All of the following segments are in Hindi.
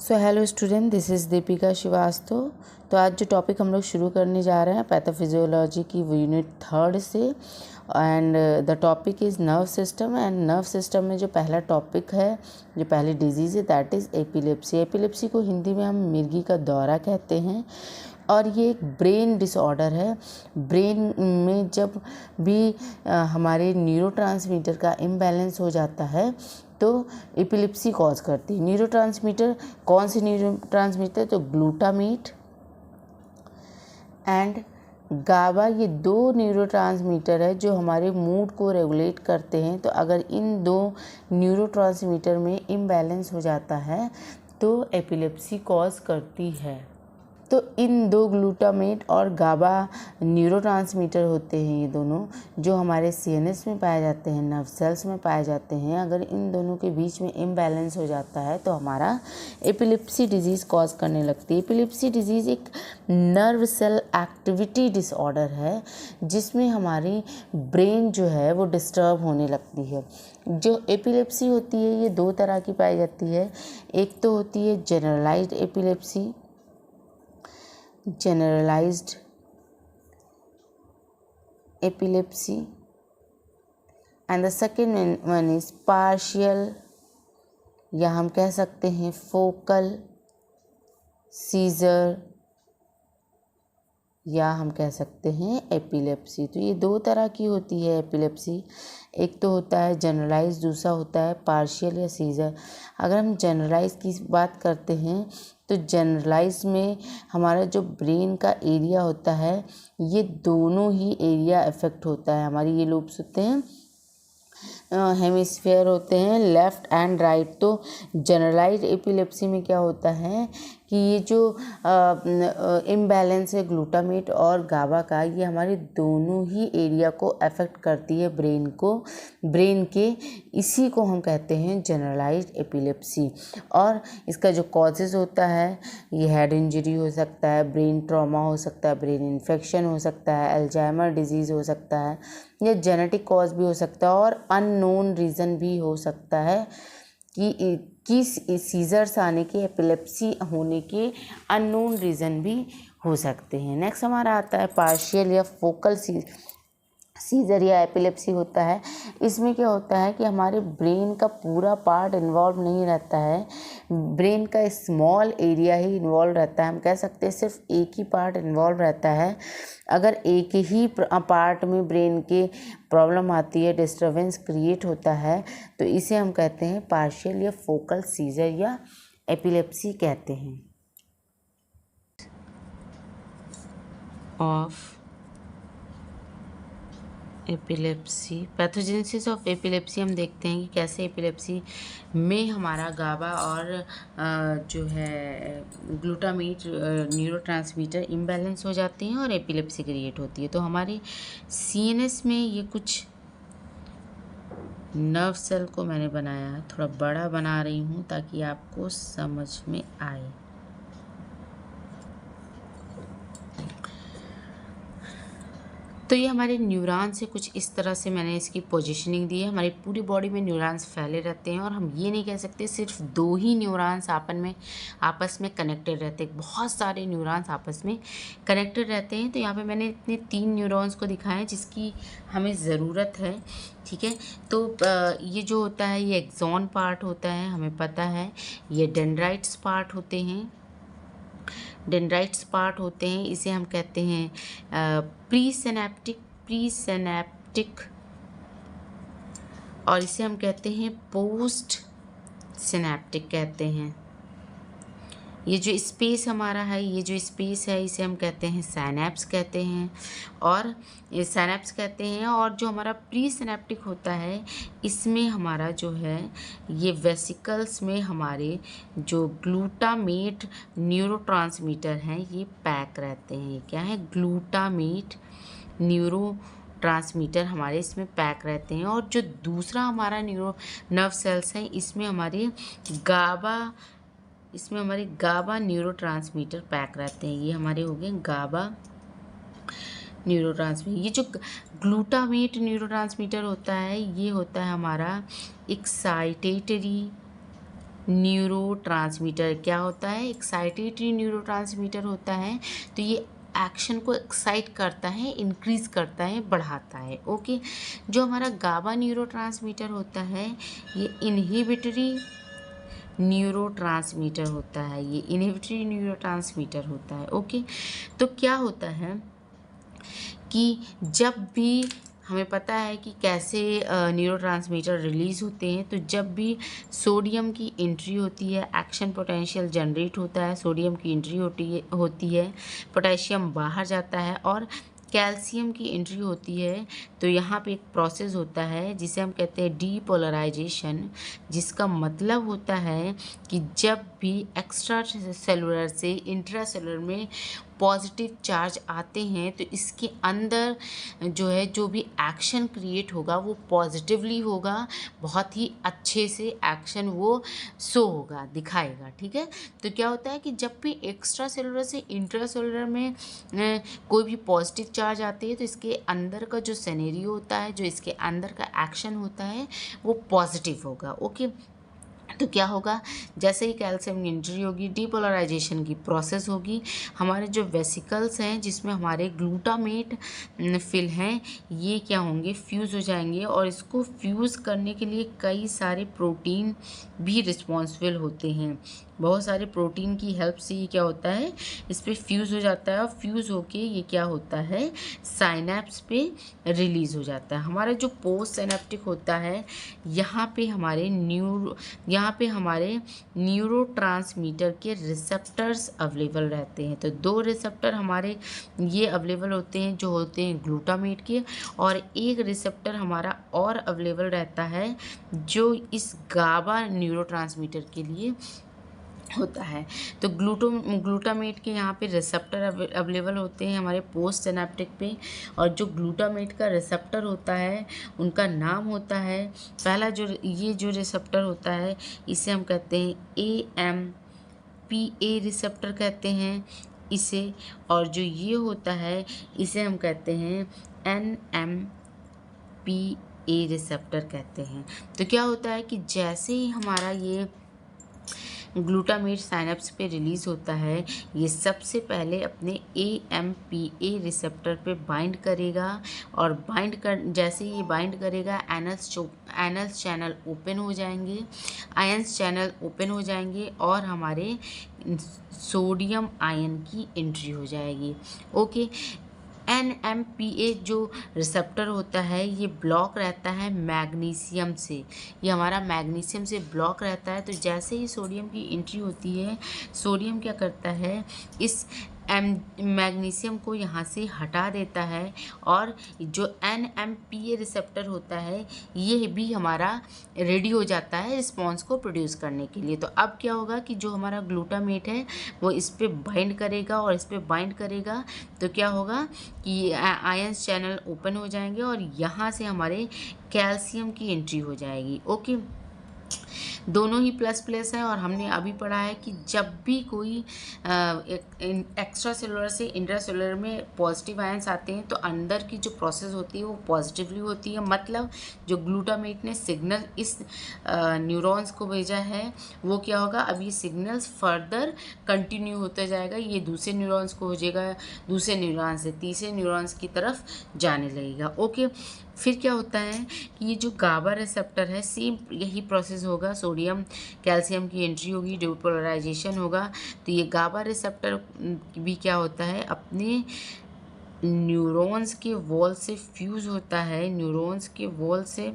So hello student, this is Deepika Srivastava. तो आज जो टॉपिक हम लोग शुरू करने जा रहे हैं पैथोफिजियोलॉजी की यूनिट 3 से, and the topic is nerve system. And nerve system में जो पहला टॉपिक है, जो पहली डिजीज़ है, दैट इज़ एपिलेप्सी। एपिलेप्सी को हिंदी में हम मिर्गी का दौरा कहते हैं और ये एक ब्रेन डिसऑर्डर है। ब्रेन में जब भी हमारे न्यूरोट्रांसमीटर का इम्बैलेंस हो जाता है तो एपिलेप्सी कॉज करती है। न्यूरोट्रांसमीटर कौन से न्यूरोट्रांसमीटर? तो ग्लूटामेट एंड गाबा, ये दो न्यूरोट्रांसमीटर है जो हमारे मूड को रेगुलेट करते हैं। तो अगर इन दो न्यूरोट्रांसमीटर में इम्बैलेंस हो जाता है तो एपिलेप्सी कॉज करती है। तो इन दो ग्लूटामेट और गाबा न्यूरोट्रांसमीटर होते हैं, ये दोनों जो हमारे सीएनएस में पाए जाते हैं, नर्व सेल्स में पाए जाते हैं। अगर इन दोनों के बीच में इम्बैलेंस हो जाता है तो हमारा एपिलेप्सी डिजीज़ कॉज करने लगती है। एपिलेप्सी डिजीज़ एक नर्व सेल एक्टिविटी डिसऑर्डर है जिसमें हमारी ब्रेन जो है वो डिस्टर्ब होने लगती है। जो एपिलेप्सी होती है ये दो तरह की पाई जाती है। एक तो होती है generalised epilepsy, generalized epilepsy, and the second one is partial, या हम कह सकते हैं फोकल सीजर, या हम कह सकते हैं एपिलेप्सी। तो ये दो तरह की होती है एपिलेप्सी। एक तो होता है जनरलाइज, दूसरा होता है पार्शियल या सीजर। अगर हम जनरलाइज की बात करते हैं तो जनरलाइज में हमारा जो ब्रेन का एरिया होता है ये दोनों ही एरिया इफेक्ट होता है। हमारी ये लोब्स होते हैं, हेमिस्फेयर होते हैं, लेफ़्ट एंड राइट। तो जनरलाइज्ड एपिलेप्सी में क्या होता है कि ये जो इम्बैलेंस है ग्लूटामेट और गाबा का, ये हमारे दोनों ही एरिया को अफेक्ट करती है, ब्रेन के। इसी को हम कहते हैं जनरलाइज्ड एपिलेप्सी। और इसका जो कॉजेज़ होता है, ये हेड इंजरी हो सकता है, ब्रेन ट्रॉमा हो सकता है, ब्रेन इन्फेक्शन हो सकता है, अल्जाइमर डिजीज़ हो सकता है, या जेनेटिक कॉज भी हो सकता है, और अननोन रीज़न भी हो सकता है कि सीजर्स आने के, एपिलेप्सी होने के अननोन रीज़न भी हो सकते हैं। नेक्स्ट हमारा आता है पार्शियल या फोकल सीजर या एपिलेप्सी होता है। इसमें क्या होता है कि हमारे ब्रेन का पूरा पार्ट इन्वॉल्व नहीं रहता है, ब्रेन का स्मॉल एरिया ही इन्वॉल्व रहता है। हम कह सकते हैं सिर्फ एक ही पार्ट इन्वॉल्व रहता है। अगर एक ही पार्ट में ब्रेन के प्रॉब्लम आती है, डिस्टर्बेंस क्रिएट होता है, तो इसे हम कहते हैं पार्शियल या फोकल सीजर या एपिलेप्सी कहते हैं। Of epilepsy, pathogenesis of epilepsy, हम देखते हैं कि कैसे एपिलेप्सी में हमारा गाबा और जो है ग्लूटामेट न्यूरोट्रांसमीटर इम्बैलेंस हो जाते हैं और एपिलेप्सी क्रिएट होती है। तो हमारे सीएनएस में ये कुछ नर्व सेल को मैंने बनाया है, थोड़ा बड़ा बना रही हूँ ताकि आपको समझ में आए। तो ये हमारे न्यूरॉन्स से कुछ इस तरह से मैंने इसकी पोजीशनिंग दी है। हमारी पूरी बॉडी में न्यूरॉन्स फैले रहते हैं और हम ये नहीं कह सकते सिर्फ दो ही न्यूरॉन्स आपस में कनेक्टेड रहते हैं, बहुत सारे न्यूरॉन्स आपस में कनेक्टेड रहते हैं। तो यहाँ पे मैंने इतने 3 न्यूरॉन्स को दिखाया है जिसकी हमें ज़रूरत है, ठीक है। तो ये जो होता है ये एक्सॉन पार्ट होता है, हमें पता है। ये डेंड्राइट्स पार्ट होते हैं, डेंड्राइट्स पार्ट होते हैं, इसे हम कहते हैं प्री सिनेप्टिक, और इसे हम कहते हैं पोस्ट सिनेप्टिक कहते हैं। ये जो स्पेस हमारा है, ये जो स्पेस है, इसे हम कहते हैं साइनेप्स कहते हैं, और ये साइनेप्स कहते हैं। और जो हमारा प्री सिनेप्टिक होता है, इसमें हमारा जो है ये वेसिकल्स में हमारे जो ग्लूटामेट न्यूरोट्रांसमीटर हैं ये पैक रहते हैं। क्या है? ग्लूटामेट न्यूरोट्रांसमीटर हमारे इसमें पैक रहते हैं। और जो दूसरा हमारा नर्व सेल्स हैं, इसमें हमारे गाबा न्यूरोट्रांसमीटर पैक रहते हैं। ये हमारे हो गए गाबा न्यूरोट्रांसमीटर। ये जो ग्लूटामेट न्यूरोट्रांसमीटर होता है, ये होता है हमारा एक्साइटेटरी न्यूरोट्रांसमीटर क्या होता है? एक्साइटेटरी न्यूरोट्रांसमीटर होता है। तो ये एक्शन को एक्साइट करता है, इंक्रीज करता है, बढ़ाता है। ओके, जो हमारा गाबा न्यूरोट्रांसमीटर होता है ये इनहिबिटरी न्यूरोट्रांसमीटर होता है। ये इनहिबिटरी न्यूरोट्रांसमीटर होता है। ओके, तो क्या होता है कि जब भी हमें पता है कि कैसे न्यूरोट्रांसमीटर रिलीज़ होते हैं, तो जब भी सोडियम की एंट्री होती है एक्शन पोटेंशियल जनरेट होता है, सोडियम की एंट्री होती है, पोटेशियम बाहर जाता है और कैल्शियम की एंट्री होती है, तो यहाँ पे एक प्रोसेस होता है जिसे हम कहते हैं डीपोलराइजेशन, जिसका मतलब होता है कि जब भी एक्स्ट्रा सेलुलर से इंट्रा सेलुलर में पॉजिटिव चार्ज आते हैं तो इसके अंदर जो है जो भी एक्शन क्रिएट होगा वो पॉजिटिवली होगा, बहुत ही अच्छे से एक्शन वो शो होगा, दिखाएगा। ठीक है, तो क्या होता है कि जब भी एक्स्ट्रा सेलुलर से इंट्रा सेलुलर में कोई भी पॉजिटिव चार्ज आती है तो इसके अंदर का जो सिनेरियो होता है, जो इसके अंदर का एक्शन होता है वो पॉजिटिव होगा। ओके, तो क्या होगा, जैसे ही कैल्शियम एंट्री होगी डीपोलराइजेशन की प्रोसेस होगी, हमारे जो वेसिकल्स हैं जिसमें हमारे ग्लूटामेट फिल हैं ये क्या होंगे, फ्यूज़ हो जाएंगे और इसको फ्यूज़ करने के लिए कई सारे प्रोटीन भी रिस्पॉन्सिबल होते हैं। बहुत सारे प्रोटीन की हेल्प से ये क्या होता है, इस पर फ्यूज़ हो जाता है और फ्यूज़ होके ये क्या होता है, साइनेप्स पे रिलीज़ हो जाता है। हमारा जो पोस्ट सिनेप्टिक होता है यहाँ पे हमारे न्यूरोट्रांसमीटर के रिसेप्टर्स अवेलेबल रहते हैं। तो 2 रिसेप्टर हमारे ये अवेलेबल होते हैं जो होते हैं ग्लूटामेट के, और एक रिसेप्टर हमारा और अवेलेबल रहता है जो इस गाबा न्यूरोट्रांसमीटर के लिए होता है। तो ग्लूटामेट के यहाँ पे रिसेप्टर अवेलेबल होते हैं हमारे पोस्ट सिनेप्टिक पे, और जो ग्लूटामेट का रिसेप्टर होता है उनका नाम होता है, पहला जो रिसेप्टर होता है इसे हम कहते हैं AMPA रिसेप्टर कहते हैं इसे, और जो ये होता है इसे हम कहते हैं NMPA रिसेप्टर कहते हैं। तो क्या होता है कि जैसे ही हमारा ये ग्लूटामेट साइनेप्स पे रिलीज़ होता है, ये सबसे पहले अपने AMPA रिसेप्टर पे बाइंड करेगा, और जैसे ये बाइंड करेगा एनल्स चैनल ओपन हो जाएंगे, आयंस चैनल ओपन हो जाएंगे और हमारे सोडियम आयन की एंट्री हो जाएगी। ओके, NMPA जो रिसेप्टर होता है ये ब्लॉक रहता है मैग्नीशियम से, ये हमारा मैग्नीशियम से ब्लॉक रहता है। तो जैसे ही सोडियम की एंट्री होती है, सोडियम क्या करता है, इस मैग्नीशियम को यहाँ से हटा देता है, और जो NMPA रिसेप्टर होता है ये भी हमारा रेडी हो जाता है रिस्पॉन्स को प्रोड्यूस करने के लिए। तो अब क्या होगा कि जो हमारा ग्लूटामेट है वो इस पर बाइंड करेगा, और इस पर बाइंड करेगा तो क्या होगा कि आयंस चैनल ओपन हो जाएंगे और यहाँ से हमारे कैल्शियम की एंट्री हो जाएगी। ओके, दोनों ही प्लस प्लस है, और हमने अभी पढ़ा है कि जब भी कोई एक्स्ट्रा सेलुलर से इंट्रा सेलुलर में पॉजिटिव आयंस आते हैं तो अंदर की जो प्रोसेस होती है वो पॉजिटिवली होती है। मतलब जो ग्लूटामेट ने सिग्नल इस न्यूरॉन्स को भेजा है वो क्या होगा, अब ये सिग्नल्स फर्दर कंटिन्यू होता जाएगा, ये दूसरे न्यूरॉन्स को हो जाएगा, दूसरे न्यूरॉन से तीसरे न्यूरॉन्स की तरफ जाने लगेगा। ओके, फिर क्या होता है कि ये जो गाबा रिसेप्टर है सेम यही प्रोसेस होगा, सोडियम कैल्शियम की एंट्री होगी, डीपोलराइजेशन होगा। तो ये गाबा रिसेप्टर भी क्या होता है, अपने न्यूरॉन्स के वॉल से फ्यूज़ होता है, न्यूरॉन्स के वॉल से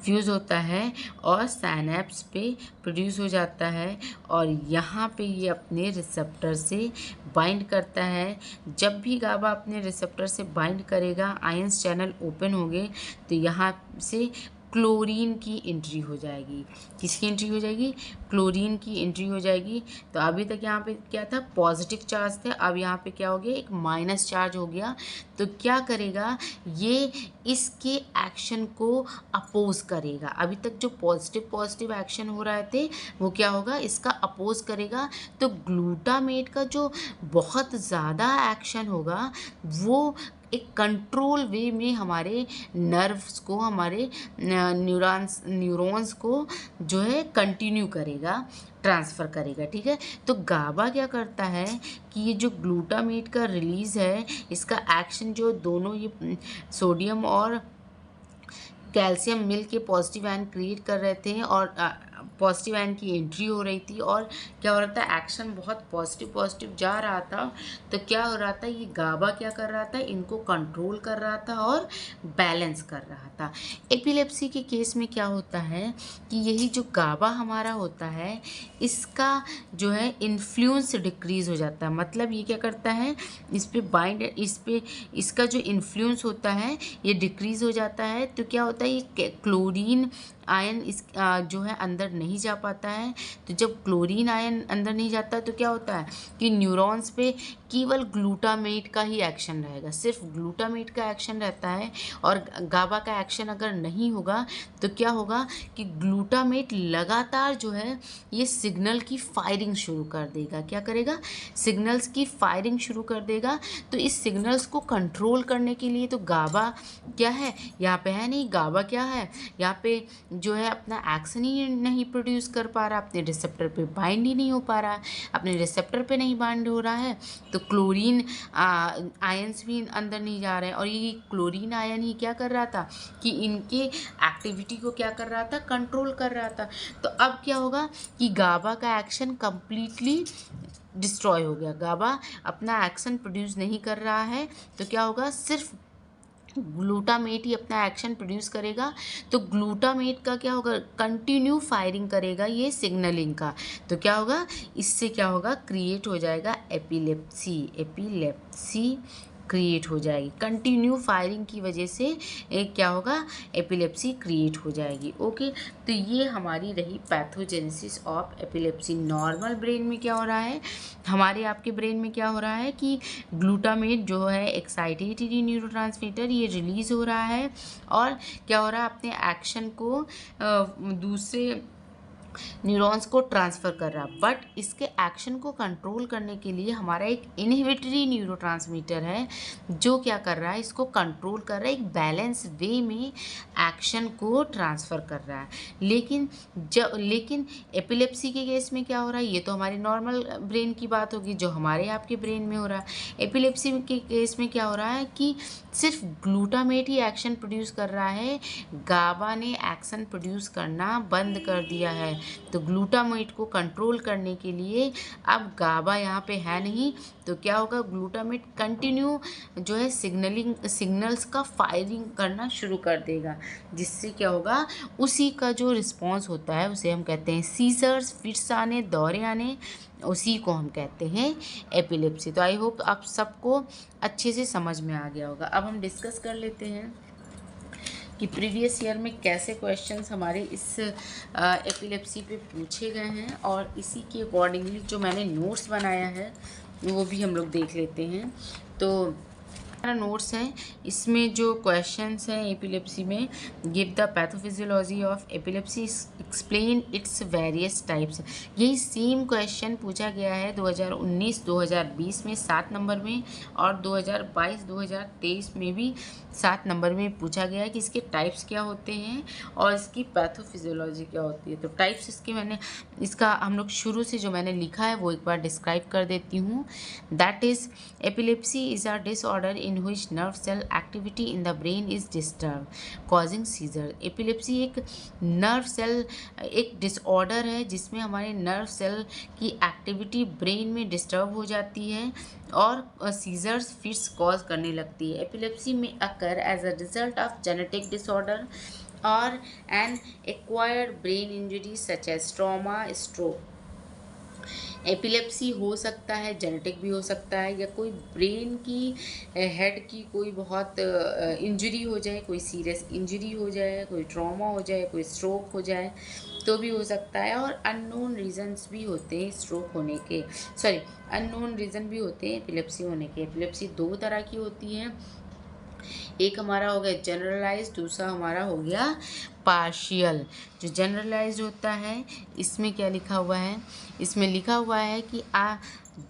फ्यूज़ होता है और साइनेप्स पे प्रोड्यूस हो जाता है, और यहाँ पे ये अपने रिसेप्टर से बाइंड करता है। जब भी गाबा अपने रिसेप्टर से बाइंड करेगा, आयंस चैनल ओपन होंगे, तो यहाँ से क्लोरीन की एंट्री हो जाएगी। किसकी एंट्री हो जाएगी, क्लोरीन की एंट्री हो जाएगी। तो अभी तक यहाँ पे क्या था, पॉजिटिव चार्ज थे, अब यहाँ पे क्या हो गया, एक माइनस चार्ज हो गया। तो क्या करेगा, ये इसके एक्शन को अपोज करेगा। अभी तक जो पॉजिटिव एक्शन हो रहे थे वो क्या होगा, इसका अपोज करेगा। तो ग्लूटामेट का जो बहुत ज़्यादा एक्शन होगा वो एक कंट्रोल वे में हमारे नर्व्स को, हमारे न्यूरॉन्स को जो है कंटिन्यू करेगा, ट्रांसफ़र करेगा, ठीक है। तो गाबा क्या करता है कि ये जो ग्लूटामेट का रिलीज़ है, इसका एक्शन जो दोनों ये सोडियम और कैल्शियम मिल के पॉजिटिव आयन क्रिएट कर रहे थे और पॉजिटिव आयन की एंट्री हो रही थी और क्या हो रहा था, एक्शन बहुत पॉजिटिव जा रहा था। तो क्या हो रहा था, ये गाबा क्या कर रहा था, इनको कंट्रोल कर रहा था और बैलेंस कर रहा था। एपिलेप्सी के केस में क्या होता है कि यही जो गाबा हमारा होता है, इसका जो है इन्फ्लुएंस डिक्रीज़ हो जाता है। मतलब ये क्या करता है, इस पे इसका जो इन्फ्लुएंस होता है ये डिक्रीज़ हो जाता है। तो क्या होता है, ये क्लोरीन आयन जो है अंदर नहीं जा पाता है। तो जब क्लोरीन आयन अंदर नहीं जाता तो क्या होता है कि न्यूरॉन्स पे केवल ग्लूटामेट का ही एक्शन रहेगा, सिर्फ ग्लूटामेट का एक्शन रहता है। और गाबा का एक्शन अगर नहीं होगा तो क्या होगा कि ग्लूटामेट लगातार जो है ये सिग्नल की फायरिंग शुरू कर देगा। क्या करेगा, सिग्नल्स की फायरिंग शुरू कर देगा। तो इस सिग्नल्स को कंट्रोल करने के लिए तो गाबा क्या है, यहाँ पे है नहीं, गाबा क्या है, यहाँ पे जो है अपना एक्शन ही नहीं प्रोड्यूस कर पा रहा, अपने रिसेप्टर पे बाइंड ही नहीं हो पा रहा, अपने रिसेप्टर पे नहीं बाइंड हो रहा है। तो क्लोरीन आयंस भी अंदर नहीं जा रहे हैं और ये क्लोरीन आयन ही क्या कर रहा था कि इनके एक्टिविटी को क्या कर रहा था, कंट्रोल कर रहा था। तो अब क्या होगा कि गाबा का एक्शन कंप्लीटली डिस्ट्रॉय हो गया, गाबा अपना एक्शन प्रोड्यूस नहीं कर रहा है। तो क्या होगा, सिर्फ ग्लूटामेट ही अपना एक्शन प्रोड्यूस करेगा। तो ग्लूटामेट का क्या होगा, कंटिन्यू फायरिंग करेगा ये सिग्नलिंग का। तो क्या होगा, इससे क्या होगा, क्रिएट हो जाएगा एपिलेप्सी क्रिएट हो जाएगी। कंटिन्यू फायरिंग की वजह से एक क्या होगा, एपिलेप्सी क्रिएट हो जाएगी। ओके, तो ये हमारी रही pathogenesis of epilepsy. Normal brain में क्या हो रहा है, हमारे आपके ब्रेन में क्या हो रहा है कि ग्लूटामेट जो है एक्साइटेटरी न्यूरोट्रांसमीटर, ये रिलीज़ हो रहा है और क्या हो रहा है, अपने एक्शन को दूसरे न्यूरॉन्स को ट्रांसफ़र कर रहा। बट इसके एक्शन को कंट्रोल करने के लिए हमारा एक इनहिबिटरी न्यूरोट्रांसमीटर है जो क्या कर रहा है, इसको कंट्रोल कर रहा है, एक बैलेंस वे में एक्शन को ट्रांसफ़र कर रहा है। लेकिन एपिलेप्सी के केस में क्या हो रहा है, ये तो हमारी नॉर्मल ब्रेन की बात होगी जो हमारे आपके ब्रेन में हो रहा है। एपिलेप्सी के केस में क्या हो रहा है कि सिर्फ ग्लूटामेट ही एक्शन प्रोड्यूस कर रहा है, गाबा ने एक्शन प्रोड्यूस करना बंद कर दिया है। तो ग्लूटामेट को कंट्रोल करने के लिए अब गाबा यहाँ पे है नहीं, तो क्या होगा, ग्लूटामेट कंटिन्यू जो है सिग्नल्स का फायरिंग करना शुरू कर देगा, जिससे क्या होगा, उसी का जो रिस्पॉन्स होता है उसे हम कहते हैं सीजर्स, फिट्स आने, दौरे आने, उसी को हम कहते हैं एपिलेप्सी। तो आई होप आप सबको अच्छे से समझ में आ गया होगा। अब हम डिस्कस कर लेते हैं कि प्रीवियस ईयर में कैसे क्वेश्चंस हमारे इस एपिलेप्सी पे पूछे गए हैं और इसी के अकॉर्डिंगली जो मैंने नोट्स बनाया है वो भी हम लोग देख लेते हैं। तो हमारा नोट्स है, इसमें जो क्वेश्चंस हैं एपिलेप्सी में, give the pathophysiology of epilepsy, explain its various types. यही सेम क्वेश्चन पूछा गया है 2019-2020 में 7 नंबर में और 2022-2023 में भी 7 नंबर में पूछा गया है कि इसके टाइप्स क्या होते हैं और इसकी पैथोफिजियोलॉजी क्या होती है। तो टाइप्स इसका हम लोग शुरू से जो मैंने लिखा है वो एक बार डिस्क्राइब कर देती हूँ। That is epilepsy is a disorder in which nerve cell activity in the brain is disturbed causing seizure। Epilepsy एक नर्व सेल एक डिसऑर्डर है जिसमें हमारे नर्व सेल की एक्टिविटी ब्रेन में डिस्टर्ब हो जाती है और सीजर्स फिट्स कॉज करने लगती है। एपिलेप्सी में occur as a result of genetic disorder और an acquired brain injury such as trauma, stroke. Epilepsy हो सकता है जेनेटिक भी हो सकता है या कोई ब्रेन की हेड की कोई बहुत इंजरी हो जाए, कोई सीरियस इंजरी हो जाए, कोई ट्रॉमा हो जाए, कोई स्ट्रोक हो जाए तो भी हो सकता है। और अननोन रीजंस भी होते हैं स्ट्रोक होने के, अननोन रीज़न भी होते हैं एपिलेप्सी होने के। एपिलेप्सी 2 तरह की होती हैं, एक हमारा हो गया जनरलाइज, दूसरा हमारा हो गया पार्शियल। जो जनरलाइज होता है इसमें क्या लिखा हुआ है, इसमें लिखा हुआ है कि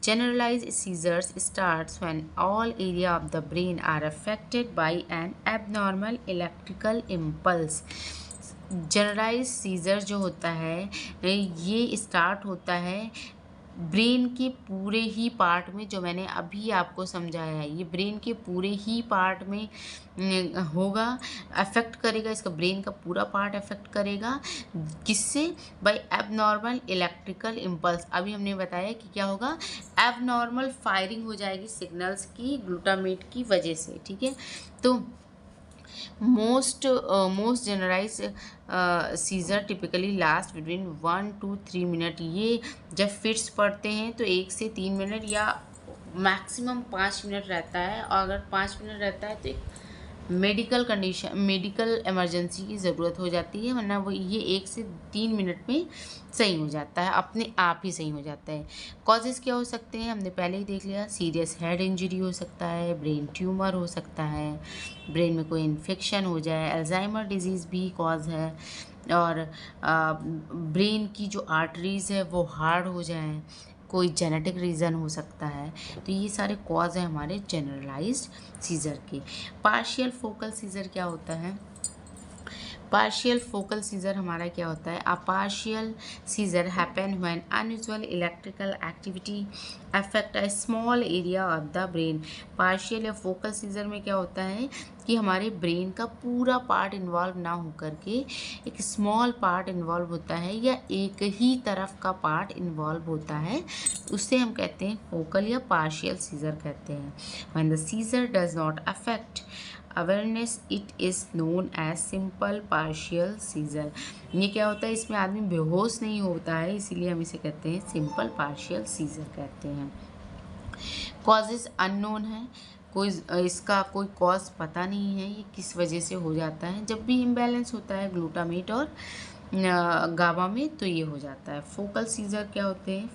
Generalized seizures starts when all area of the brain are affected by an abnormal electrical impulse. Generalise seizure जो होता है ये स्टार्ट होता है ब्रेन के पूरे ही पार्ट में, जो मैंने अभी आपको समझाया है, ये ब्रेन के पूरे ही पार्ट में होगा, अफेक्ट करेगा, इसका ब्रेन का पूरा पार्ट अफेक्ट करेगा। किससे? By abnormal electrical impulse. अभी हमने बताया कि क्या होगा, एबनॉर्मल फायरिंग हो जाएगी सिग्नल्स की ग्लूटामेट की वजह से, ठीक है। तो most generalise seizure typically last between 1 to 3 minute. ये जब फिट्स पड़ते हैं तो 1 से 3 मिनट या मैक्सिमम 5 मिनट रहता है, और अगर 5 मिनट रहता है तो एक मेडिकल इमरजेंसी की ज़रूरत हो जाती है, वरना वो ये 1 से 3 मिनट में सही हो जाता है, अपने आप ही सही हो जाता है। कॉजेज़ क्या हो सकते हैं, हमने पहले ही देख लिया। सीरियस हेड इंजरी हो सकता है, ब्रेन ट्यूमर हो सकता है, ब्रेन में कोई इन्फेक्शन हो जाए, अल्जाइमर डिजीज़ भी कॉज है, और ब्रेन की जो आर्टरीज़ है वो हार्ड हो जाएं, कोई जेनेटिक रीज़न हो सकता है। तो ये सारे कॉज है हमारे जनरलाइज्ड सीज़र के। पार्शियल फोकल सीज़र क्या होता है? पार्शियल फोकल सीजर हमारा क्या होता है? A partial seizure happen when unusual electrical activity affect a small area of the brain. Partial या फोकल सीजर में क्या होता है कि हमारे ब्रेन का पूरा पार्ट इन्वॉल्व ना होकर के एक स्मॉल पार्ट इन्वॉल्व होता है, या एक ही तरफ का पार्ट इन्वॉल्व होता है, उससे हम कहते हैं फोकल या पार्शियल सीजर कहते हैं। When the seizure does not affect awareness it is known as simple partial seizure. ये क्या होता है, इसमें आदमी बेहोश नहीं होता है, इसीलिए हम इसे कहते हैं सिंपल पार्शियल सीजर कहते हैं। कॉजेज अननोन है, इसका कोई कॉज पता नहीं है, ये किस वजह से हो जाता है। जब भी इम्बैलेंस होता है ग्लूटामेट और गाबा में तो ये हो जाता है। फोकल सीजर क्या होते हैं?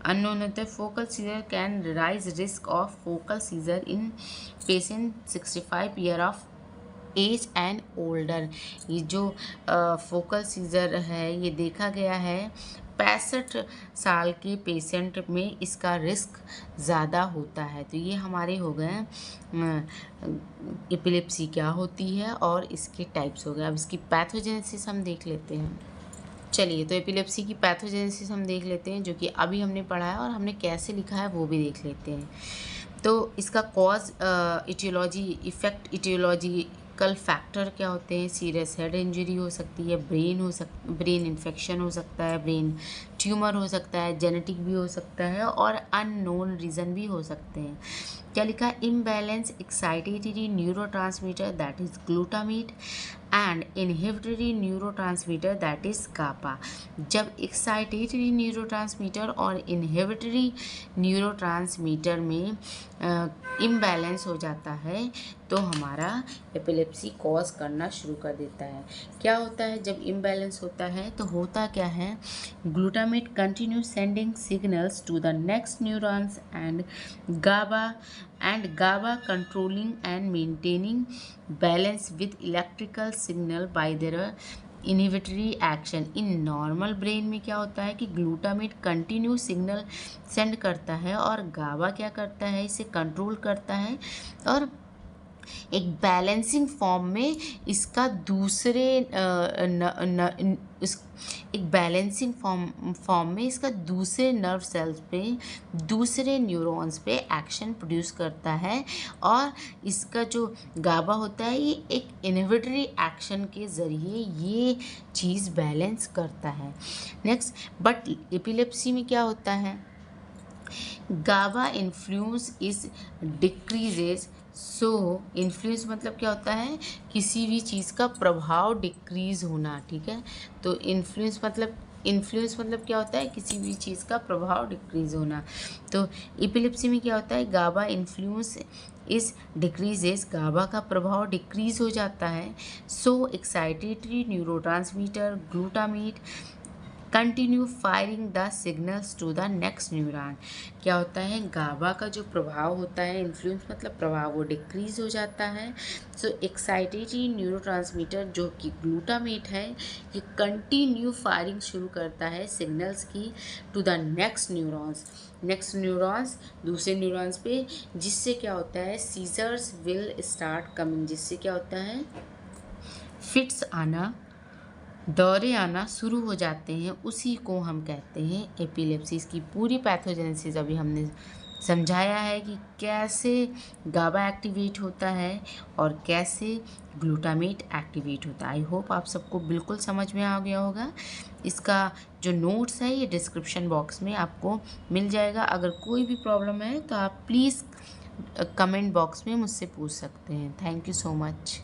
अननोन होता है। Focal seizure can raise risk of focal seizure in patient 65 year of age and older. ये जो फोकल सीजर है ये देखा गया है 65 साल के पेशेंट में इसका रिस्क ज़्यादा होता है। तो ये हमारे हो गए एपिलेप्सी क्या होती है और इसके टाइप्स हो गए। अब इसकी पैथोजेनेसिस हम देख लेते हैं। चलिए, तो एपिलेप्सी की पैथोजेनेसिस हम देख लेते हैं, जो कि अभी हमने पढ़ा है, और हमने कैसे लिखा है वो भी देख लेते हैं। तो इसका कॉज इटियोलॉजिकल फैक्टर क्या होते हैं? सीरियस हेड इंजरी हो सकती है, ब्रेन इन्फेक्शन हो सकता है, ब्रेन ट्यूमर हो सकता है, जेनेटिक भी हो सकता है, और अननोन रीज़न भी हो सकते हैं। क्या लिखा है? Imbalance excitatory neurotransmitter that is glutamate and inhibitory neurotransmitter that is GABA. जब एक्साइटेटरी न्यूरोट्रांसमीटर और इनहिबिटरी न्यूरोट्रांसमीटर में इम्बैलेंस हो जाता है तो हमारा एपिलेप्सी कॉज करना शुरू कर देता है। क्या होता है जब इम्बैलेंस होता है? तो होता क्या है, glutamate continue sending signals to the next neurons and GABA controlling and maintaining balance with electrical signal by their inhibitory action. In normal brain में क्या होता है कि ग्लूटामेट कंटिन्यू सिग्नल सेंड करता है और गाबा क्या करता है, इसे कंट्रोल करता है, और एक बैलेंसिंग फॉर्म में इसका दूसरे नर्व सेल्स पे, दूसरे न्यूरॉन्स पे एक्शन प्रोड्यूस करता है, और इसका जो गाबा होता है ये एक इनहिबिटरी एक्शन के ज़रिए ये चीज़ बैलेंस करता है। नेक्स्ट, बट एपिलेप्सी में क्या होता है, गाबा इन्फ्लुएंस इज डिक्रीजेज। इन्फ्लुएंस मतलब क्या होता है, किसी भी चीज़ का प्रभाव डिक्रीज होना, ठीक है। तो इन्फ्लुएंस मतलब क्या होता है, किसी भी चीज़ का प्रभाव डिक्रीज होना। तो एपिलेप्सी में क्या होता है, गाबा इन्फ्लुएंस इस डिक्रीजेस, गाबा का प्रभाव डिक्रीज हो जाता है। Excitatory neurotransmitter glutamate continue firing the signals to the next neuron. क्या होता है, गाबा का जो प्रभाव होता है, इन्फ्लुएंस मतलब प्रभाव, वो डिक्रीज हो जाता है। सो एक्साइटेटरी न्यूरोट्रांसमीटर जो कि ग्लूटामेट है, ये कंटिन्यू फायरिंग शुरू करता है सिग्नल्स की टू द नेक्स्ट न्यूरॉन्स दूसरे न्यूरॉन्स पे, जिससे क्या होता है, सीजर्स विल स्टार्ट कमिंग, जिससे क्या होता है, फिट्स आना, दौरे आना शुरू हो जाते हैं। उसी को हम कहते हैं एपिलेप्सी। इसकी पूरी पैथोजेनेसिस अभी हमने समझाया है कि कैसे गाबा एक्टिवेट होता है और कैसे ग्लूटामेट एक्टिवेट होता है। आई होप आप सबको बिल्कुल समझ में आ गया होगा। इसका जो नोट्स है ये डिस्क्रिप्शन बॉक्स में आपको मिल जाएगा। अगर कोई भी प्रॉब्लम है तो आप प्लीज़ कमेंट बॉक्स में मुझसे पूछ सकते हैं। Thank you so much.